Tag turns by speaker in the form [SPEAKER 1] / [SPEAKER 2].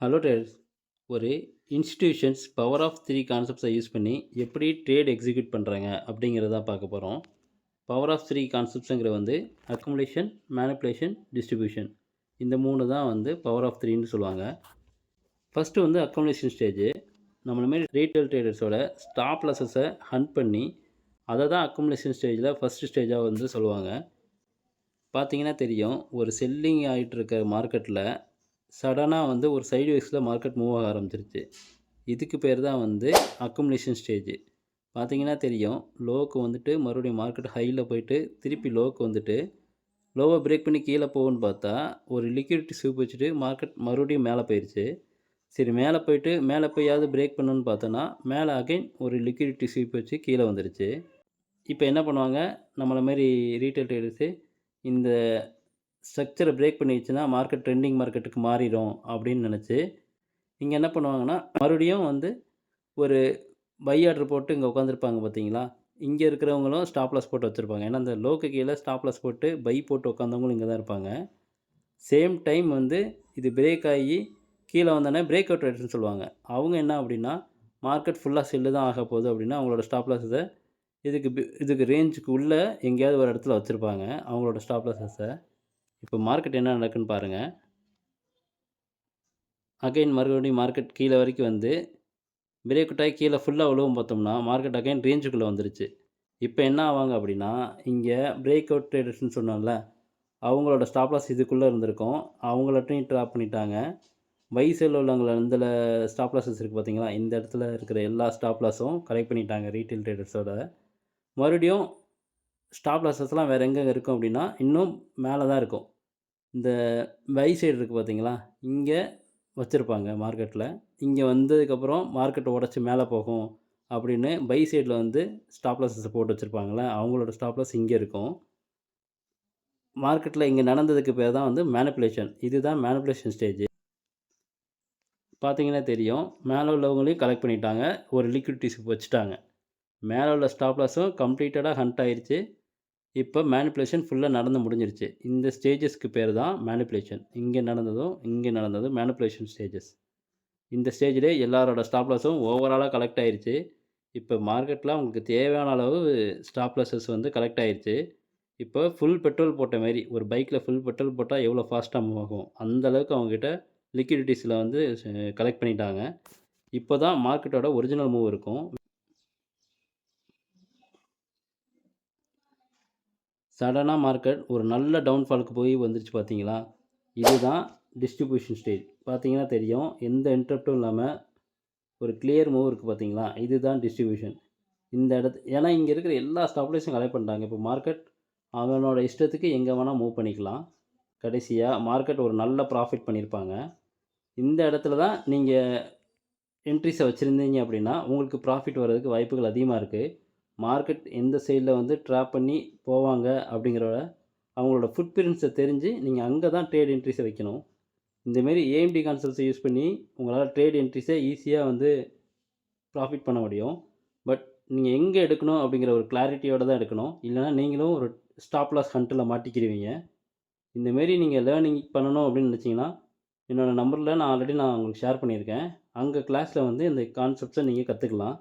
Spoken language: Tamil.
[SPEAKER 1] Hello traders. ஒரு இன்ஸ்டிடியூஷன்ஸ் பவர் ஆஃப் த்ரீ கான்செப்ட்ஸை யூஸ் பண்ணி எப்படி ட்ரேட் எக்ஸிக்யூட் பண்ணுறாங்க அப்படிங்கிறத பார்க்க போகிறோம். பவர் ஆஃப் த்ரீ கான்செப்ட்ஸுங்கிற வந்து அக்குமுலேஷன், மேனிப்புலேஷன், டிஸ்ட்ரிபியூஷன். இந்த மூணு தான் வந்து பவர் ஆஃப் த்ரீன்னு சொல்லுவாங்க. ஃபஸ்ட்டு வந்து அக்குமுலேஷன் ஸ்டேஜ். நம்மள மாரி ரீட்டைல் ட்ரேடர்ஸோட ஸ்டாப் லாஸஸை ஹண்ட் பண்ணி அதை தான் அக்குமுலேஷன் ஸ்டேஜில் ஃபஸ்ட்டு ஸ்டேஜாக வந்து சொல்லுவாங்க. பார்த்தீங்கன்னா தெரியும், ஒரு செல்லிங் ஆகிட்டு இருக்க மார்க்கெட்டில் சடனாக வந்து ஒரு சைடு வேஸில் மார்க்கெட் மூவ் ஆக ஆரம்பிச்சிருச்சு. இதுக்கு பேர் தான் வந்து அக்குமுலேஷன் ஸ்டேஜ். பார்த்தீங்கன்னா தெரியும், லோவுக்கு வந்துட்டு மறுபடியும் மார்க்கெட் ஹையில் போயிட்டு திருப்பி லோவுக்கு வந்துட்டு லோவை பிரேக் பண்ணி கீழே போகும்னு பார்த்தா ஒரு லிக்விடிட்டி ஸ்வீப் வச்சுட்டு மார்க்கெட் மறுபடியும் மேலே போயிடுச்சு. சரி, மேலே போயிட்டு மேலே போயாவது பிரேக் பண்ணணுன்னு பார்த்தோன்னா மேலே அகைன் ஒரு லிக்விடிட்டி ஸ்வீப் வச்சு கீழே வந்துருச்சு. இப்போ என்ன பண்ணுவாங்க, நம்மளை மாரி ரீட்டைல் ட்ரேடர்ஸு இந்த ஸ்ட்ரக்சரை பிரேக் பண்ணிடுச்சுன்னா மார்க்கெட் ட்ரெண்டிங் மார்க்கெட்டுக்கு மாறிடும் அப்படின்னு நினச்சி இங்கே என்ன பண்ணுவாங்கன்னா மறுபடியும் வந்து ஒரு பை ஆர்டர் போட்டு இங்கே உட்காந்துருப்பாங்க. பார்த்தீங்களா, இங்கே இருக்கிறவங்களும் ஸ்டாப் லாஸ் போட்டு வச்சுருப்பாங்க. ஏன்னா அந்த லோக்கு கீழே ஸ்டாப் லாஸ் போட்டு பை போட்டு உட்காந்தவங்களும் இங்கே தான் இருப்பாங்க. சேம் டைம் வந்து இது பிரேக் ஆகி கீழே வந்தோடனே பிரேக் அவுட் ரேட்னு சொல்லுவாங்க. அவங்க என்ன அப்படின்னா மார்க்கெட் ஃபுல்லாக செல்லு தான் ஆக போகுது அப்படின்னா அவங்களோட ஸ்டாப் லாஸை இதுக்கு ரேஞ்சுக்கு உள்ளே எங்கேயாவது ஒரு இடத்துல வச்சுருப்பாங்க அவங்களோட ஸ்டாப் லாஸஸை. இப்போ மார்க்கெட் என்ன நடக்குன்னு பாருங்கள். அகைன் மறுபடியும் மார்க்கெட் கீழே வரைக்கும் வந்து பிரேக் அவுட் ஆகி கீழே ஃபுல்லாக விழுவும் பார்த்தோம்னா மார்க்கெட் அகைன் ரேஞ்சுக்குள்ளே வந்துருச்சு. இப்போ என்ன ஆவாங்க அப்படின்னா இங்கே பிரேக் அவுட் ட்ரேடர்ஸ்னு சொன்னோம்ல, அவங்களோட ஸ்டாப் லாஸ் இதுக்குள்ளே இருந்திருக்கும். அவங்கள்ட்டையும் ட்ராப் பண்ணிட்டாங்க. பை சைடில் உள்ளவங்கள இந்த ஸ்டாப் லாஸஸ் இருக்குது பார்த்தீங்களா, இந்த இடத்துல இருக்கிற எல்லா ஸ்டாப் லாஸும் கலெக்ட் பண்ணிட்டாங்க ரீட்டைல் ட்ரேடர்ஸோட. மறுபடியும் ஸ்டாப் லாஸஸ்லாம் வேறு எங்கே இருக்கும் அப்படின்னா இன்னும் மேலே தான் இருக்கும். இந்த பை சைடு இருக்குது பார்த்தீங்களா, இங்கே வச்சுருப்பாங்க மார்க்கெட்டில். இங்கே வந்ததுக்கப்புறம் மார்க்கெட்டை உடச்சி மேலே போகும் அப்படின்னு பை சைடில் வந்து ஸ்டாப் லாஸஸை போட்டு வச்சுருப்பாங்களே, அவங்களோட ஸ்டாப் லாஸ் இங்கே இருக்கும். மார்க்கெட்டில் இங்கே நடந்ததுக்கு பேர் தான் வந்து மேனிப்புலேஷன். இதுதான் மேனிப்புலேஷன் ஸ்டேஜ். பார்த்தீங்கன்னா தெரியும், மேலே உள்ளவங்களையும் கலெக்ட் பண்ணிட்டாங்க, ஒரு லிக்விடிட்டிஸ் வச்சுட்டாங்க. மேலே உள்ள ஸ்டாப் லாஸும் கம்ப்ளீட்டடாக ஹண்ட் ஆயிடுச்சு. இப்போ மேனிப்புலேஷன் ஃபுல்லாக நடந்து முடிஞ்சிருச்சு. இந்த ஸ்டேஜஸ்க்கு பேர் தான் மேனிப்புலேஷன். இங்கே நடந்ததும் மேனிப்புலேஷன் ஸ்டேஜஸ். இந்த ஸ்டேஜிலே எல்லாரோட ஸ்டாப் லாஸும் ஓவராலாக கலெக்ட் ஆயிடுச்சு. இப்போ மார்க்கெட்டில் அவங்களுக்கு தேவையான அளவு ஸ்டாப் லாஸஸ் வந்து கலெக்ட் ஆயிடுச்சு. இப்போ ஃபுல் பெட்ரோல் போட்ட மாரி, ஒரு பைக்கில் ஃபுல் பெட்ரோல் போட்டால் எவ்வளோ ஃபாஸ்ட்டாக மூவ் ஆகும் அந்தளவுக்கு அவங்ககிட்ட லிக்விடிட்டிஸில் வந்து கலெக்ட் பண்ணிட்டாங்க. இப்போ தான் மார்க்கெட்டோட ஒரிஜினல் மூவ் இருக்கும். சடனாக மார்க்கெட் ஒரு நல்ல டவுன்ஃபாலுக்கு போய் வந்துருச்சு பார்த்தீங்களா, இதுதான் டிஸ்ட்ரிபியூஷன் ஸ்டேஜ். பார்த்தீங்கன்னா தெரியும், எந்த இன்டரப்ட்டும் இல்லாமல் ஒரு கிளியர் மூவ் இருக்குது பார்த்தீங்களா, இதுதான் டிஸ்ட்ரிபியூஷன். இந்த ஏன்னா இங்கே இருக்கிற எல்லா ஸ்டாப் லாஸையும் கலெக்ட் பண்ணிட்டாங்க. இப்போ மார்க்கெட் அவனோட இஷ்டத்துக்கு எங்கே வேணால் மூவ் பண்ணிக்கலாம். கடைசியாக மார்க்கெட் ஒரு நல்ல ப்ராஃபிட் பண்ணியிருப்பாங்க. இந்த இடத்துல தான் நீங்கள் என்ட்ரிஸை வச்சுருந்தீங்க அப்படின்னா உங்களுக்கு ப்ராஃபிட் வர்றதுக்கு வாய்ப்புகள் அதிகமாக இருக்குது. மார்க்கெட் எந்த சைடில் வந்து ட்ராப் பண்ணி போவாங்க அப்படிங்கிற அவங்களோட ஃபுட் பிரிண்ட்ஸை தெரிஞ்சு நீங்கள் அங்கே தான் ட்ரேட் என்ட்ரிஸை வைக்கணும். இந்தமாரி ஏஎம்டி கான்செப்ட்ஸை யூஸ் பண்ணி உங்களால் ட்ரேட் என்ட்ரிஸை ஈஸியாக வந்து ப்ராஃபிட் பண்ண முடியும். பட் நீங்கள் எங்கே எடுக்கணும் அப்படிங்கிற ஒரு கிளாரிட்டியோடு தான் எடுக்கணும். இல்லைனா நீங்களும் ஒரு ஸ்டாப் லாஸ் ஹண்ட்டில் மாட்டிக்கிடுவீங்க. இந்தமாரி நீங்கள் லேர்னிங் பண்ணணும் அப்படின்னு நினச்சிங்கன்னா என்னோடய நம்பரில் நான் ஆல்ரெடி உங்களுக்கு ஷேர் பண்ணியிருக்கேன். அங்கே கிளாஸில் வந்து இந்த கான்செப்ட்ஸை நீங்கள் கற்றுக்கலாம்.